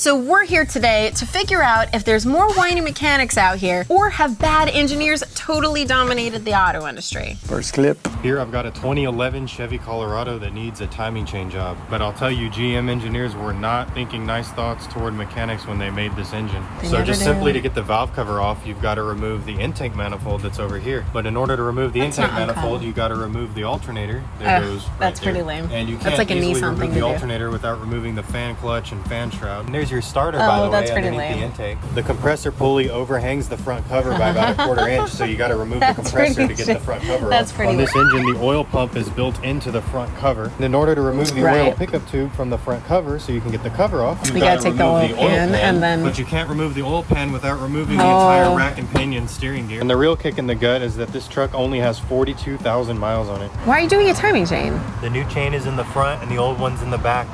So we're here today to figure out if there's more whiny mechanics out here or have bad engineers totally dominated the auto industry. First clip. Here I've got a 2011 Chevy Colorado that needs a timing chain job. But I'll tell you, GM engineers were not thinking nice thoughts toward mechanics when they made this engine. So just simply to get the valve cover off, you've got to remove the intake manifold that's over here. But in order to remove the intake manifold, you got to remove the alternator that goes right That's there. pretty lame. And you can't that's like a easily Nissan remove thing the to do. alternator without removing the fan clutch and fan shroud. And there's your starter, by the way, underneath the intake. The compressor pulley overhangs the front cover by about a 1/4 inch, so you got to remove the compressor to get the front cover off. pretty On this engine, the oil pump is built into the front cover. And in order to remove the oil pickup tube from the front cover, so you can get the cover off, you've got to take the oil pan and then... But you can't remove the oil pan without removing the entire rack and pinion steering gear. And the real kick in the gut is that this truck only has 42,000 miles on it. Why are you doing a timing chain? The new chain is in the front and the old one's in the back.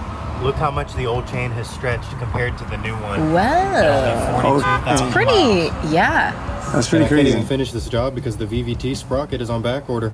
Look how much the old chain has stretched compared to the new one. Whoa. It's pretty, yeah. That's pretty crazy. I can't even finish this job because the VVT sprocket is on back order.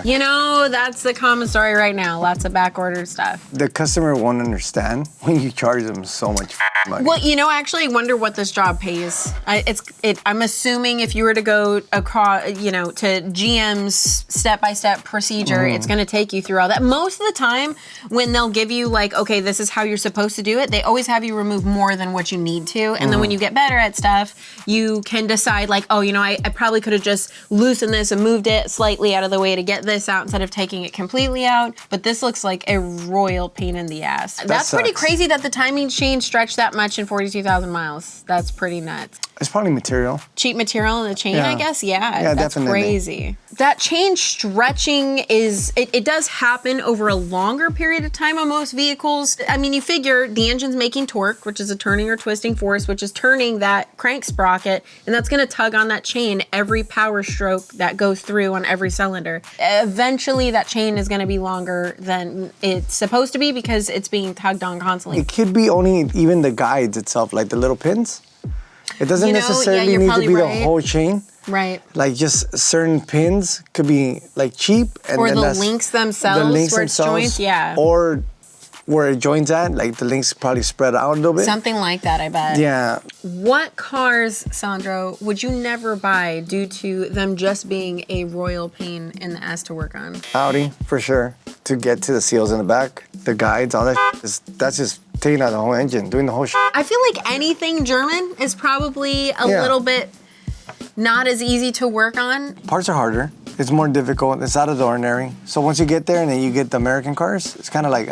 You know, that's the common story right now. Lots of back ordered stuff. The customer won't understand when you charge them so much money. Well, you know, actually, I wonder what this job pays. I'm assuming if you were to go across, you know, to GM's step-by-step procedure, it's going to take you through all that. Most of the time, when they'll give you like, okay, this is how you're supposed to do it, they always have you remove more than what you need to. And then when you get better at stuff, you can decide like, oh, you know, I probably could have just loosened this and moved it slightly out of the way to get this out instead of taking it completely out. But this looks like a royal pain in the ass. That's pretty crazy that the timing chain stretched that much in 42,000 miles. That's pretty nuts. It's probably material. Cheap material in the chain, I guess? Yeah, that's definitely. Crazy. That chain stretching is, it does happen over a longer period of time on most vehicles. I mean, you figure the engine's making torque, which is a turning or twisting force, which is turning that crank sprocket, and that's gonna tug on that chain every power stroke that goes through on every cylinder. Eventually, that chain is gonna be longer than it's supposed to be because it's being tugged on constantly. It could be only even the guides itself, like the little pins. It doesn't necessarily need to be the whole chain. Right. Like just certain pins could be like cheap. And or then the links themselves where it's joints, Or where it joins at, like the links probably spread out a little bit. Something like that, I bet. Yeah. What cars, Sandro, would you never buy due to them just being a royal pain in the ass to work on? Audi, for sure. To get to the seals in the back, the guides, all that that's just taking out the whole engine, doing the whole shit. I feel like anything German is probably a little bit not as easy to work on. Parts are harder. It's more difficult. It's out of the ordinary. So once you get there and then you get the American cars, it's kind of like,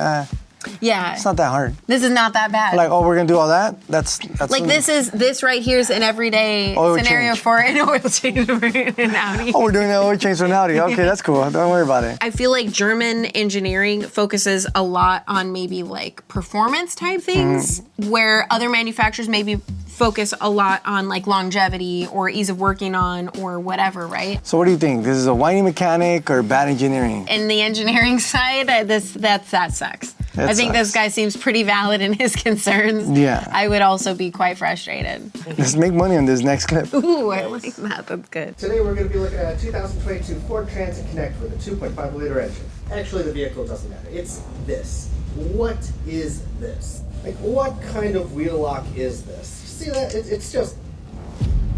yeah. It's not that hard. This is not that bad. Like, oh, we're gonna do all that? That's like this right here is an everyday scenario for an oil change in Audi. Oh, we're doing an oil change for an Audi. Okay, that's cool. Don't worry about it. I feel like German engineering focuses a lot on maybe like performance type things, where other manufacturers maybe focus a lot on like longevity or ease of working on or whatever, right? So what do you think? This is a whiny mechanic or bad engineering? In the engineering side, that sucks. I think this guy seems pretty valid in his concerns. Yeah. I would also be quite frustrated. Let's make money on this next clip. Ooh, I like that. That's good. Today we're going to be looking at a 2022 Ford Transit Connect with a 2.5 liter engine. Actually, the vehicle doesn't matter. It's this. What is this? Like, what kind of wheel lock is this? You see that? It's just,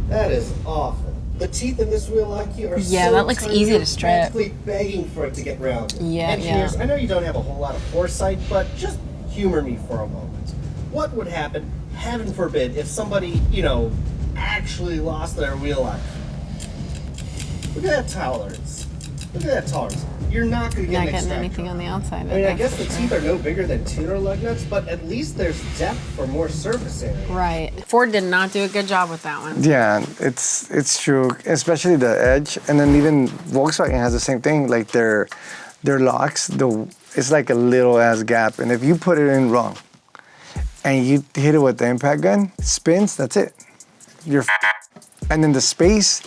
that is awful. The teeth in this wheel lock here are so that looks tiny, easy you're to strip. practically begging for it to get rounded. Engineers, I know you don't have a whole lot of foresight, but just humor me for a moment. What would happen, heaven forbid, if somebody, you know, actually lost their wheel lock? Look at that tolerance. Look at that tolerance. You're not going to get anything on the outside. I mean, I guess the teeth are no bigger than tuner lug nuts, but at least there's depth for more surface area. Right. Ford did not do a good job with that one. Yeah, it's true, especially the edge, and then even Volkswagen has the same thing. Like their locks, it's like a little ass gap, and if you put it in wrong, and you hit it with the impact gun, it spins. That's it. You're and then the space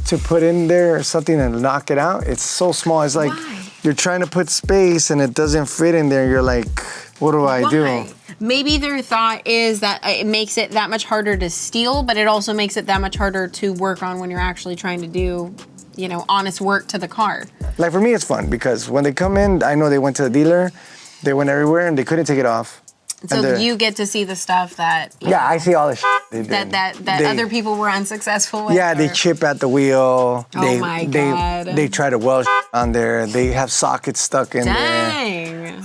to put in there something and knock it out, it's so small. It's like you're trying to put space and it doesn't fit in there. You're like, what do I do? Maybe their thought is that it makes it that much harder to steal, but it also makes it that much harder to work on when you're actually trying to do, you know, honest work to the car. Like for me, it's fun because when they come in, I know they went to the dealer, they went everywhere and they couldn't take it off. So you get to see the stuff that I see all the shit they did. that other people were unsuccessful with. Yeah, they chip at the wheel. Oh my God. They try to weld on there. They have sockets stuck in there.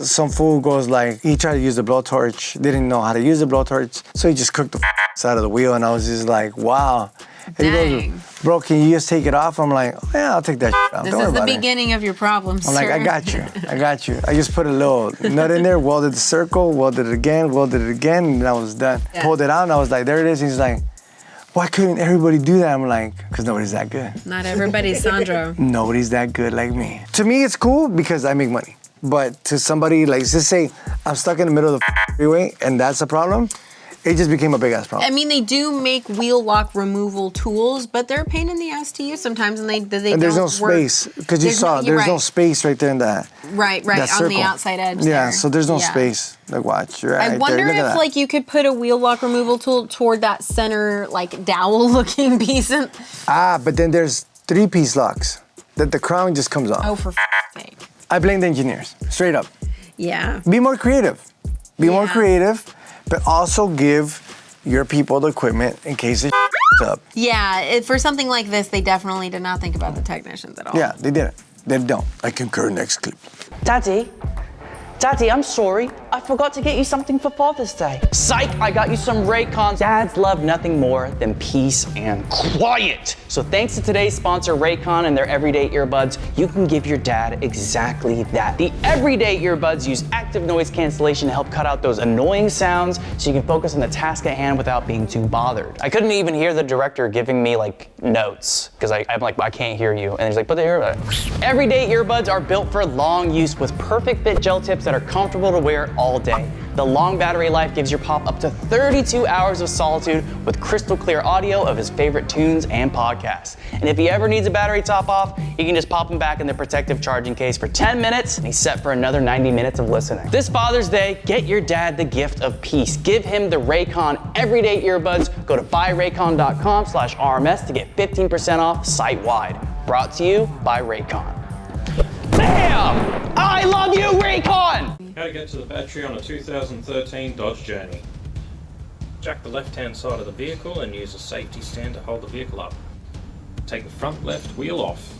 Some fool goes like, he tried to use the blowtorch, didn't know how to use the blowtorch, so he just cooked the side of the wheel, and I was just like, wow. And he goes, bro, can you just take it off? I'm like, oh, yeah, I'll take that off. This is the beginning of your problems, I'm like, I got you. I just put a little nut in there, welded the circle, welded it again, and I was done. Yeah. Pulled it out, and I was like, there it is. And he's like, why couldn't everybody do that? I'm like, because nobody's that good. Not everybody's Sandro. Nobody's that good like me. To me, it's cool because I make money. But to somebody, like, just say, I'm stuck in the middle of the freeway, and that's a problem, it just became a big ass problem. I mean, they do make wheel lock removal tools, but they're a pain in the ass to use sometimes, and and there's no space, because there's no space right there in that. Right, that on circle. the outside edge. Yeah, there. so there's no space. Like, watch, you're right I wonder there. if like you could put a wheel lock removal tool toward that center like dowel looking piece. But then there's 3-piece locks that the crown just comes off. Oh, for sake. I blame the engineers, straight up. Yeah. Be more creative. More creative, but also give your people the equipment in case it up. Yeah, for something like this, they definitely did not think about the technicians at all. Yeah, they didn't. They don't. I concur. Next clip. Daddy, I'm sorry. I forgot to get you something for Father's Day. Psych, I got you some Raycons. Dads love nothing more than peace and quiet. So thanks to today's sponsor, Raycon, and their everyday earbuds, you can give your dad exactly that. The everyday earbuds use active noise cancellation to help cut out those annoying sounds so you can focus on the task at hand without being too bothered. I couldn't even hear the director giving me like notes because I'm like, I can't hear you. And he's like, put the earbud. Everyday earbuds are built for long use with perfect fit gel tips that are comfortable to wear all day. The long battery life gives your pop up to 32 hours of solitude with crystal clear audio of his favorite tunes and podcasts. And if he ever needs a battery top off, he can just pop them back in the protective charging case for 10 minutes and he's set for another 90 minutes of listening. This Father's Day, get your dad the gift of peace. Give him the Raycon everyday earbuds. Go to buyraycon.com/RMS to get 15% off site-wide. Brought to you by Raycon. Bam! I love you, Raycon! How to get to the battery on a 2013 Dodge Journey. Jack the left-hand side of the vehicle and use a safety stand to hold the vehicle up. Take the front left wheel off.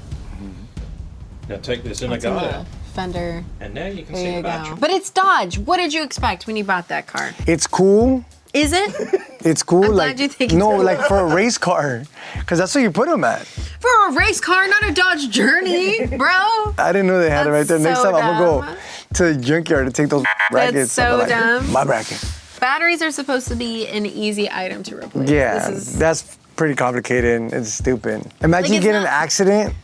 Now take this inner guard out. Fender. And now you can There see you the go. battery. But it's Dodge. What did you expect when you bought that car? It's cool. Is it? It's cool. I'm like glad you think no, it's like for a race car, because that's what you put them at. For a race car, not a Dodge Journey, bro. I didn't know they had it right there. That's Next so time I'm gonna dumb. go to the junkyard to take those brackets. so I'm like, dumb. My bracket. Batteries are supposed to be an easy item to replace. Yeah, This is, that's pretty complicated. It's stupid. Imagine Like, you it's get an not- accident.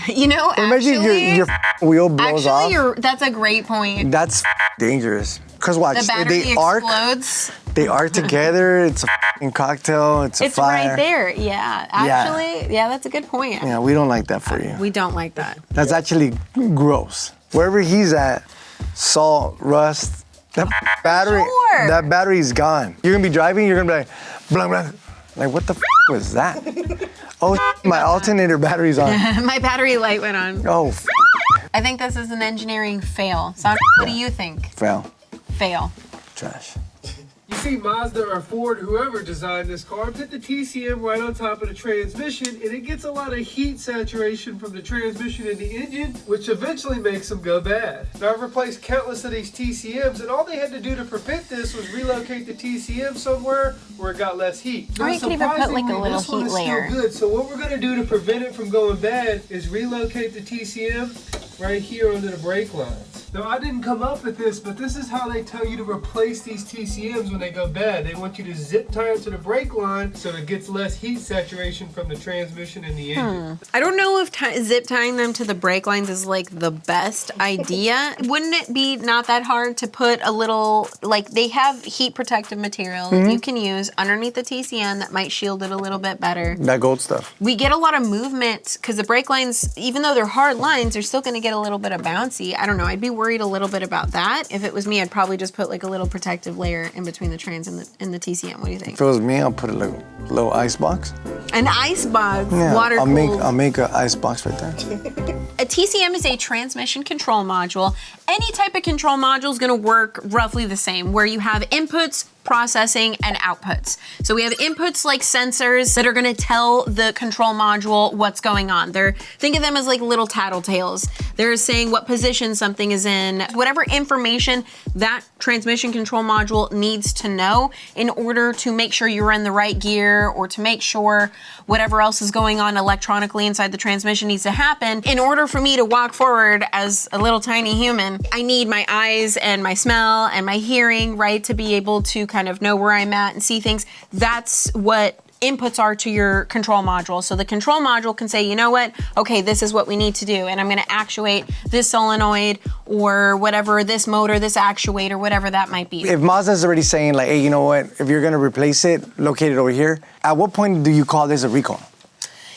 you know, Imagine actually, your wheel blows off. That's a great point. That's dangerous. Cause watch, The battery they arc. explodes. They arc together. It's a cocktail. It's a It's fire. right there. Yeah, actually, yeah, that's a good point. Yeah, we don't like that for you. We don't like that. That's actually gross. Wherever he's at, salt, rust, that battery, Sure. that battery's gone. You're gonna be driving, you're gonna be like, blah, blah. Like, what the was that? Oh, my alternator battery's on. My battery light went on. Oh, I think this is an engineering fail. So what do you think? fail. Fail. Trash. You see, Mazda or Ford, whoever designed this car, put the TCM right on top of the transmission, and it gets a lot of heat saturation from the transmission and the engine, which eventually makes them go bad. Now, I've replaced countless of these TCMs, and all they had to do to prevent this was relocate the TCM somewhere where it got less heat. Or you could even put, like, a Surprisingly, little this one heat is layer. Still good. So what we're going to do to prevent it from going bad is relocate the TCM right here under the brake lines. Now, I didn't come up with this, but this is how they tell you to replace these TCMs when they go bad. They want you to zip tie it to the brake line so it gets less heat saturation from the transmission and the engine. I don't know if zip tying them to the brake lines is like the best idea. Wouldn't it be not that hard to put a little, like they have heat protective material that you can use underneath the TCM that might shield it a little bit better. That gold stuff. We get a lot of movement because the brake lines, even though they're hard lines, they're still going to get a little bit of bouncy. I don't know. I'd be worried worried a little bit about that. If it was me, I'd probably just put like a little protective layer in between the trans and the TCM. What do you think? If it was me, I'll put a little ice box. An ice box, Yeah, water cooled. I'll make an ice box right there. A TCM is a transmission control module. Any type of control module is going to work roughly the same, where you have inputs, processing, and outputs. So we have inputs like sensors that are gonna tell the control module what's going on. Think of them as like little tattletales. They're saying what position something is in, whatever information that transmission control module needs to know in order to make sure you're in the right gear, or to make sure whatever else is going on electronically inside the transmission needs to happen. In order for me to walk forward as a little tiny human, I need my eyes and my smell and my hearing, right, to be able to kind of know where I'm at and see things. That's what inputs are to your control module. So the control module can say, you know what, okay, this is what we need to do, and I'm gonna actuate this solenoid or whatever, this motor, this actuator, whatever that might be. If Mazda's already saying like, hey, you know what, if you're gonna replace it, locate it over here, at what point do you call this a recall?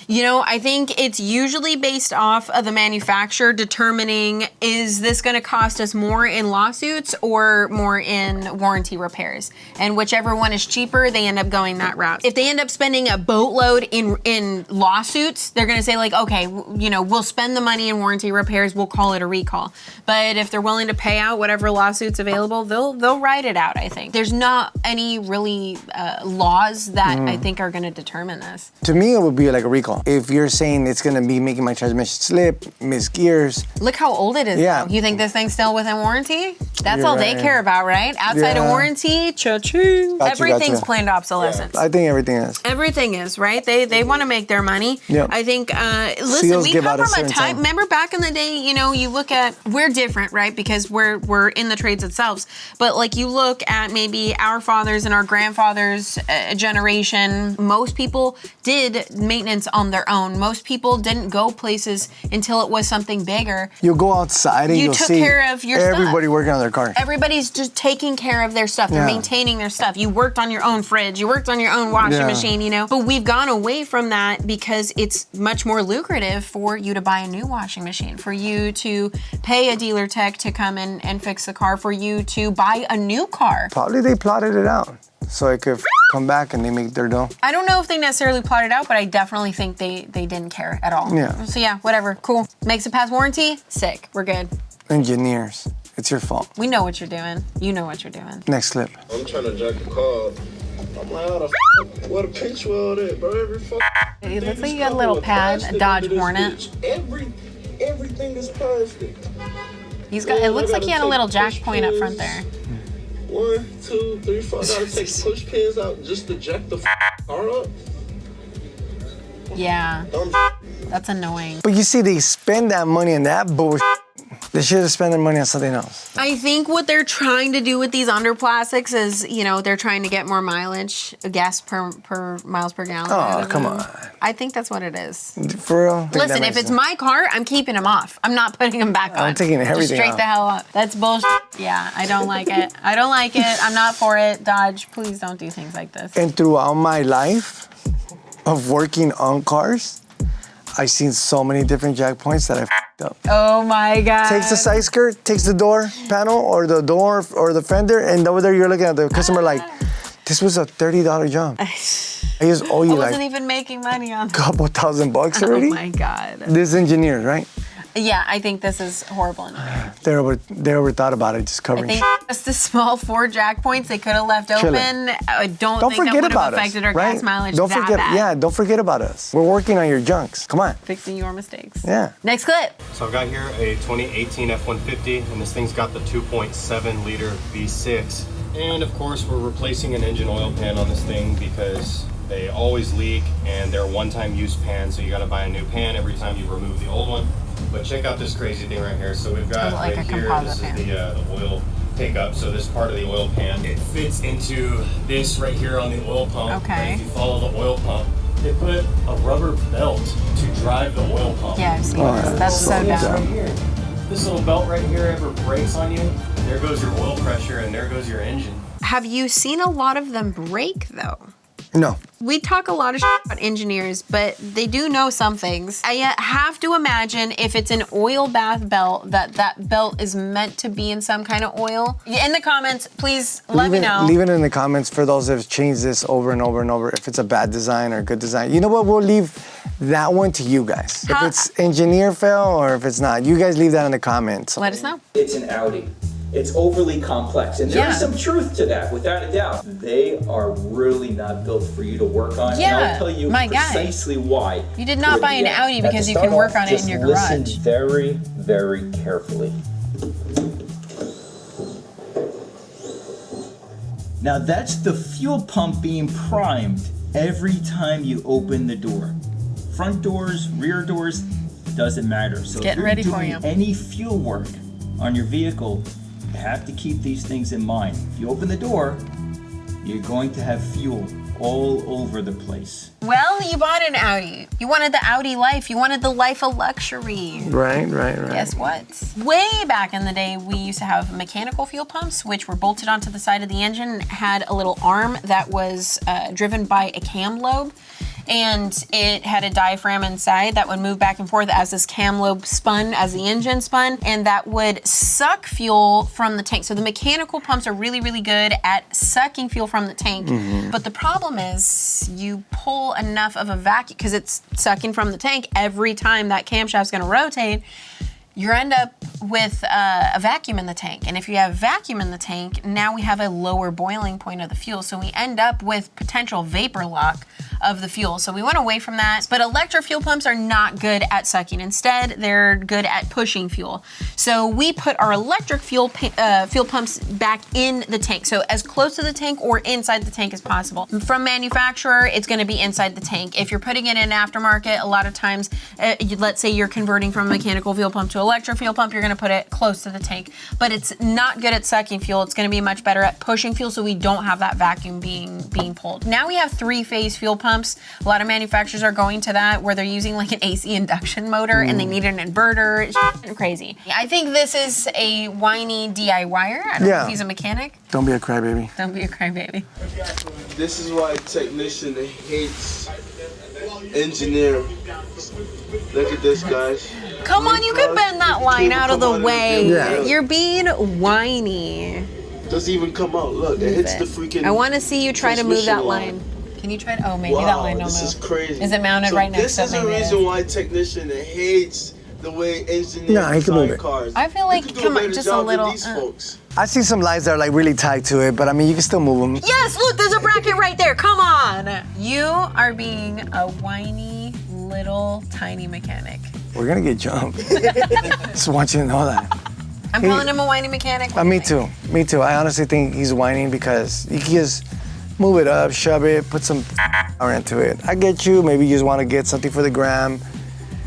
You know, I think it's usually based off of the manufacturer determining, is this gonna cost us more in lawsuits or more in warranty repairs? And whichever one is cheaper, they end up going that route. If they end up spending a boatload in lawsuits, they're gonna say like, okay, you know, we'll spend the money in warranty repairs, we'll call it a recall. But if they're willing to pay out whatever lawsuit's available, they'll ride it out, I think. There's not any really laws that I think are gonna determine this. To me, it would be like a recall. If you're saying it's gonna be making my transmission slip, miss gears. Look how old it is. Yeah. Though. You think this thing's still within warranty? That's You're all right. they care about, right? Outside of Yeah. warranty, cha-ching. Everything's gotcha. planned obsolescence. I think everything is. Everything is, right? They want to make their money. Yep. I think, listen, Seals we give come out a from a certain time, time. remember back in the day, you know, you look at, we're different, right? Because we're in the trades itself. But like you look at maybe our fathers and our grandfathers' generation, most people did maintenance on their own. Most people didn't go places until it was something bigger. You'll go outside and You you'll took see care of your everybody stuff. working on their car. Everybody's just taking care of their stuff. They're Yeah. maintaining their stuff. You worked on your own fridge. You worked on your own washing Yeah. machine, you know? But we've gone away from that because it's much more lucrative for you to buy a new washing machine, for you to pay a dealer tech to come in and fix the car, for you to buy a new car. Probably they plotted it out so it could come back and they make their dough. I don't know if they necessarily plotted out, but I definitely think they didn't care at all. Yeah. So yeah, whatever, cool. Makes it past warranty, sick, we're good. Engineers, it's your fault. We know what you're doing. You know what you're doing. Next clip. I'm trying to jack the car. I'm like, how the what a pinch weld at, bro? Every It looks like you got a little pad, a Dodge Hornet. Everything is plastic. He's got. It looks like he had a little jack point up front there. 1, 2, 3, 4. I gotta take push pins out just to jack the car up. Yeah, that's annoying. But you see, they spend that money on that bullshit. They should have spent their money on something else. I think what they're trying to do with these underplastics is, you know, they're trying to get more mileage, gas per miles per gallon. Oh, come on. I think that's what it is. For real? Think that Listen, if makes it's sense. my car, I'm keeping them off. I'm not putting them back on. I'm taking Just everything straight off. the hell up. That's bullshit. Yeah, I don't like it. I don't like it. I'm not for it. Dodge, please don't do things like this. And throughout my life of working on cars, I've seen so many different jack points that I f***ed up. Oh my God. Takes the side skirt, takes the door panel or the door or the fender, and over there you're looking at the customer like, this was a $30 job. I just owe you I wasn't like even making money on a couple $1,000 already. Oh my God. This engineer, right? Yeah, I think this is horrible engineering. They overthought about it, just I covering think shit. just the small 4 jack points they could have left Chilling. open. I don't think that forget would have about us, affected our right? gas mileage Don't that forget, bad. yeah, don't forget about us. We're working on your junks. Come on. Fixing your mistakes. Yeah. Next clip. So I've got here a 2018 F-150, and this thing's got the 2.7 liter V6. And of course, we're replacing an engine oil pan on this thing because they always leak and they're one-time use pans, so you gotta buy a new pan every time you remove the old one. But check out this crazy thing right here. So we've got Like right a here, composite this is pan. the oil pickup. So this part of the oil pan, it fits into this right here on the oil pump. Okay. And if you follow the oil pump, they put a rubber belt to drive the oil pump. Yeah, I've seen Oh, this. yeah. That's so So dumb. Right here. This little belt right here ever breaks on you, there goes your oil pressure and there goes your engine. Have you seen a lot of them break though? No. We talk a lot of shit about engineers, but they do know some things. I have to imagine if it's an oil bath belt, that belt is meant to be in some kind of oil. In the comments, please let me know. Leave it in the comments for those that have changed this over and over and over, if it's a bad design or a good design. You know what, we'll leave that one to you guys. If it's engineer fail or if it's not, you guys leave that in the comments. Let us know. It's an Audi. It's overly complex, and there is some truth to that, without a doubt. They are really not built for you to work on, and I'll tell you precisely why. You did not buy an Audi because you can work on it in your garage. Listen very, very carefully. Now that's the fuel pump being primed every time you open the door. Front doors, rear doors, doesn't matter. So if you're doing any fuel work on your vehicle, you have to keep these things in mind. If you open the door, you're going to have fuel all over the place. Well, you bought an Audi. You wanted the Audi life. You wanted the life of luxury. Right. Guess what? Way back in the day, we used to have mechanical fuel pumps, which were bolted onto the side of the engine, had a little arm that was driven by a cam lobe. And it had a diaphragm inside that would move back and forth as this cam lobe spun, as the engine spun, and that would suck fuel from the tank. So the mechanical pumps are really, really good at sucking fuel from the tank. But the problem is you pull enough of a vacuum, because it's sucking from the tank every time that camshaft's gonna rotate, you end up with a vacuum in the tank. And if you have vacuum in the tank, now we have a lower boiling point of the fuel. So we end up with potential vapor lock of the fuel. So we went away from that. But electric fuel pumps are not good at sucking. Instead, they're good at pushing fuel. So we put our electric fuel pumps back in the tank. So as close to the tank or inside the tank as possible. From manufacturer, it's gonna be inside the tank. If you're putting it in aftermarket, a lot of times, let's say you're converting from a mechanical fuel pump to electric fuel pump, you're gonna put it close to the tank. But it's not good at sucking fuel. It's gonna be much better at pushing fuel, so we don't have that vacuum being pulled. Now we have 3-phase fuel pumps. A lot of manufacturers are going to that, where they're using like an AC induction motor and they need an inverter. It's crazy. I think this is a whiny DIYer. I don't know if he's a mechanic. Don't be a crybaby. Don't be a crybaby. This is why technician hates engineer. Look at this, guys. Come on, you could bend that line out of the way. Yeah. You're being whiny. Doesn't even come out. Look, it hits the freaking. I want to see you try to move that line. Can you try to? Oh, maybe that line don't move. This is crazy. Is it mounted right next to it? This is the reason why technician hates the way engineers design cars. I feel like, come on, just a little. I see some lines that are like really tight to it, but I mean, you can still move them. Yes, look, there's a bracket right there. Come on. You are being a whiny little tiny mechanic. We're gonna get jumped. Just want you to know that. I'm calling him a whiny mechanic. Me too. Me too. I honestly think he's whining because he can just move it up, shove it, put some power into it. I get you. Maybe you just want to get something for the gram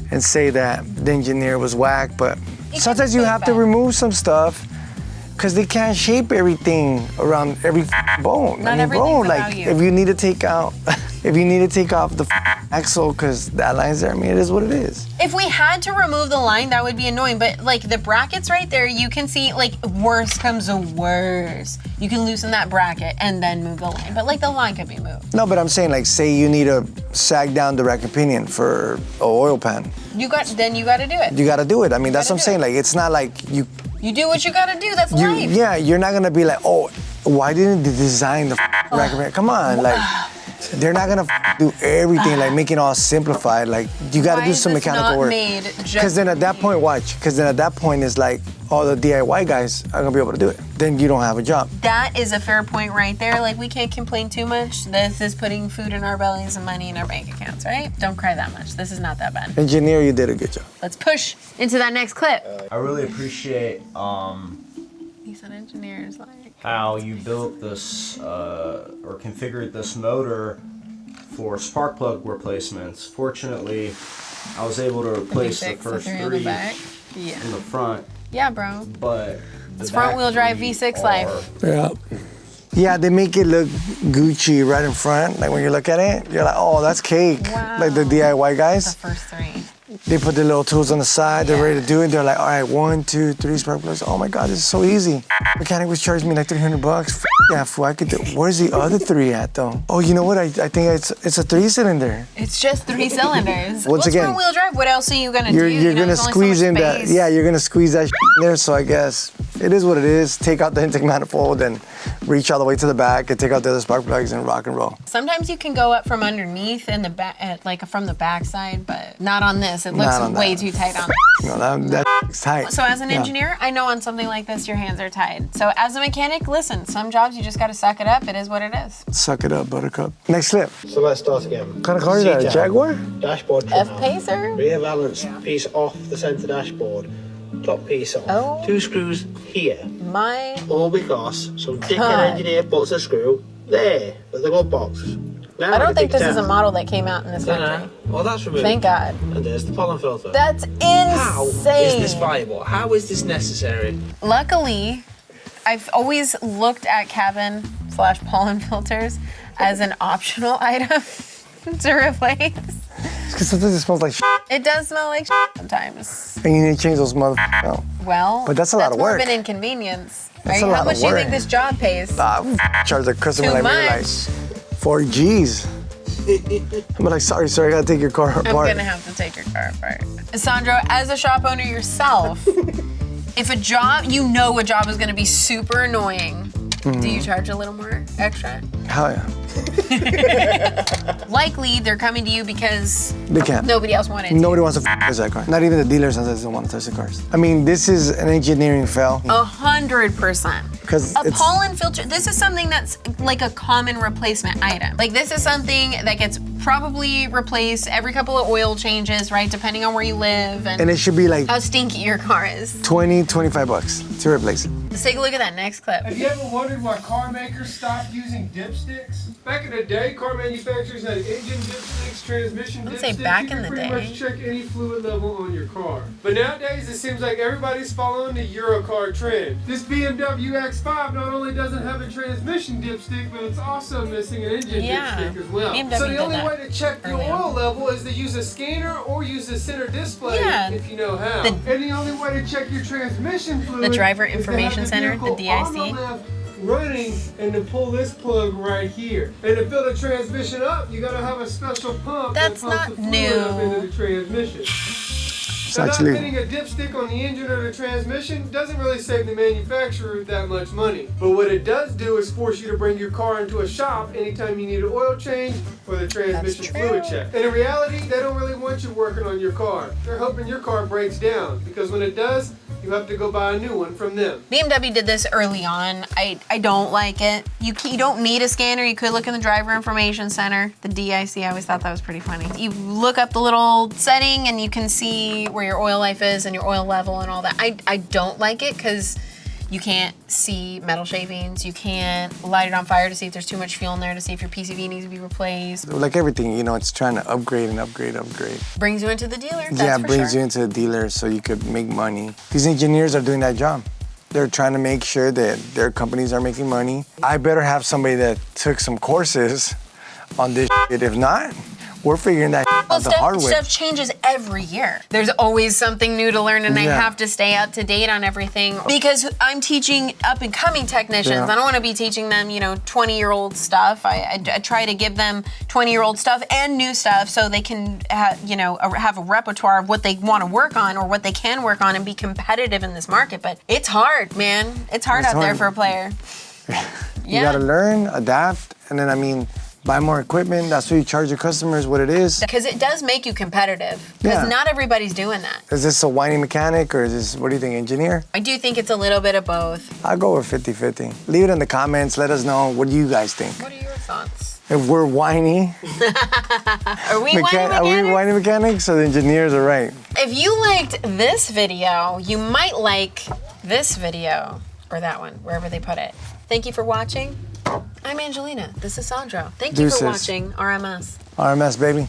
and say that the engineer was whack, but sometimes you have to remove some stuff because they can't shape everything around every bone. Not everything's about you. If you need to take out, if you need to take off the axle because that line's there, I mean, it is what it is. If we had to remove the line, that would be annoying, but like the brackets right there, you can see like worst comes to worst. You can loosen that bracket and then move the line, but like the line could be moved. No, but I'm saying like, say you need to sag down the rack and pinion for an oil pan. Then you got to do it. You got to do it. I mean, that's what I'm saying. Like, it's not like you do what you got to do. That's life. Yeah, you're not gonna be like, oh, why didn't they design the rack and pinion? Come on, like. They're not gonna do everything, like make it all simplified. Like you gotta do some mechanical work. Because then at that point, watch. Because then at that point, it's like all the DIY guys are gonna be able to do it. Then you don't have a job. That is a fair point right there. Like we can't complain too much. This is putting food in our bellies and money in our bank accounts, right? Don't cry that much. This is not that bad. Engineer, you did a good job. Let's push into that next clip. I really appreciate He's an engineer's like. how you built this or configured this motor for spark plug replacements. Fortunately, I was able to replace the first 3 in the front. Yeah, bro. But it's front wheel drive V6 life. Yeah. Yeah, they make it look Gucci right in front. Like when you look at it, you're like, oh, that's cake. Wow. Like the DIY guys. The first 3. They put the little tools on the side, they're ready to do it. They're like, all right, 1, 2, 3 spark plugs. Oh my God, this is so easy. Mechanic was charging me like $300. that fool. I could do. Where's the other 3 at though? Oh, you know what? I think it's a 3-cylinder. It's just 3 cylinders. Once again, front wheel drive? What else are you gonna do? You're gonna squeeze in that. space. Yeah, you're gonna squeeze that in there. So I guess it is what it is. Take out the intake manifold and reach all the way to the back and take out the other spark plugs and rock and roll. Sometimes you can go up from underneath in the back, like from the back side, but not on this. It looks way too tight on. No, that's tight. So as an engineer, I know on something like this, your hands are tied. So as a mechanic, listen, some jobs you just gotta suck it up. It is what it is. Suck it up, buttercup. Next clip. So let's start again. What kind of car is that? A Jaguar? Dashboard trim out. F-Pacer? Rear valance piece off the center dashboard. Top piece off. Oh. 2 screws here. My. All because some dickhead engineer puts a screw there with the glove box. Now I don't think this is a model that came out in this country. Well, that's removed. Thank God. And there's the pollen filter. That's insane. How is this viable? How is this necessary? Luckily, I've always looked at cabin/pollen filters as an optional item to replace. Because sometimes it smells like shit. It does smell like sometimes. And you need to change those motherfuckers out. Well, but that's a lot of more work. of an inconvenience. That's Right? a lot How much of do you work. think this job pays? Charge the customer Too like maybe like much. 4 G's. I'm like, sorry, I gotta take your car apart. I'm gonna have to take your car apart. Sandro, as a shop owner yourself, if a job, you know a job is gonna be super annoying, do you charge a little more extra? Hell yeah. Likely they're coming to you because They can't. nobody else wanted to. Nobody wants to touch that car. Not even the dealers don't want to touch the cars. I mean, this is an engineering fail. 100%. Because A pollen filter, this is something that's like a common replacement item. Like this is something that gets probably replaced every couple of oil changes, right? Depending on where you live and it should be like how stinky your car is. 20, 25 bucks to replace it. Let's take a look at that next clip. Have you ever wondered why car makers stopped using dipsticks? Back in the day, car manufacturers had engine dipsticks, transmission I'd dipsticks. say back you in could the pretty day. much check any fluid level on your car. But nowadays, it seems like everybody's following the Eurocar trend. This BMW X5 not only doesn't have a transmission dipstick, but it's also missing an engine dipstick as well. BMW So the did only that way to check the early on. oil level is to use a scanner or use a center display if you know how. The- and the only way to check your transmission fluid Driver is to have Information the Center, the vehicle on DIC. the left running and to pull this plug right here. And to fill the transmission up, you gotta have a special pump That's that pumps not the fluid up new. into the transmission. It's Now, not actually fitting a dipstick on the engine or the transmission doesn't really save the manufacturer that much money. But what it does do is force you to bring your car into a shop anytime you need an oil change or the transmission fluid check. And in reality, they don't really want you working on your car. They're hoping your car breaks down because when it does, you have to go buy a new one from them. BMW did this early on. I don't like it. You don't need a scanner. You could look in the Driver Information Center, the DIC. I always thought that was pretty funny. You look up the little setting and you can see where your oil life is and your oil level and all that. I don't like it because you can't see metal shavings. You can't light it on fire to see if there's too much fuel in there to see if your PCV needs to be replaced. like everything, you know, it's trying to upgrade and upgrade. Brings you into the dealer. That's Yeah, for brings sure. you into the dealer so you could make money. These engineers are doing that job. They're trying to make sure that their companies are making money. I better have somebody that took some courses on this shit. If not, we're figuring that out the hard way. Stuff changes every year. There's always something new to learn, and I Yeah. have to stay up to date on everything because I'm teaching up and coming technicians. Yeah. I don't want to be teaching them, 20-year-old stuff. I try to give them 20-year-old stuff and new stuff so they can, have a repertoire of what they want to work on or what they can work on and be competitive in this market. But it's hard, man. It's hard out there hard. for a player. You gotta learn, adapt, and then buy more equipment. That's what you charge your customers what it is. Because it does make you competitive. Because Yeah. not everybody's doing that. Is this a whiny mechanic or is this, what do you think, engineer? I do think it's a little bit of both. I'll go with 50-50. Leave it in the comments. Let us know. What do you guys think? What are your thoughts? If we're whiny, Are we whiny are we mechanics? whiny mechanics or the engineers are right? If you liked this video, you might like this video or that one, wherever they put it. Thank you for watching. I'm Angelina. This is Sandro. Thank you for Deuces. watching RMS. RMS, baby.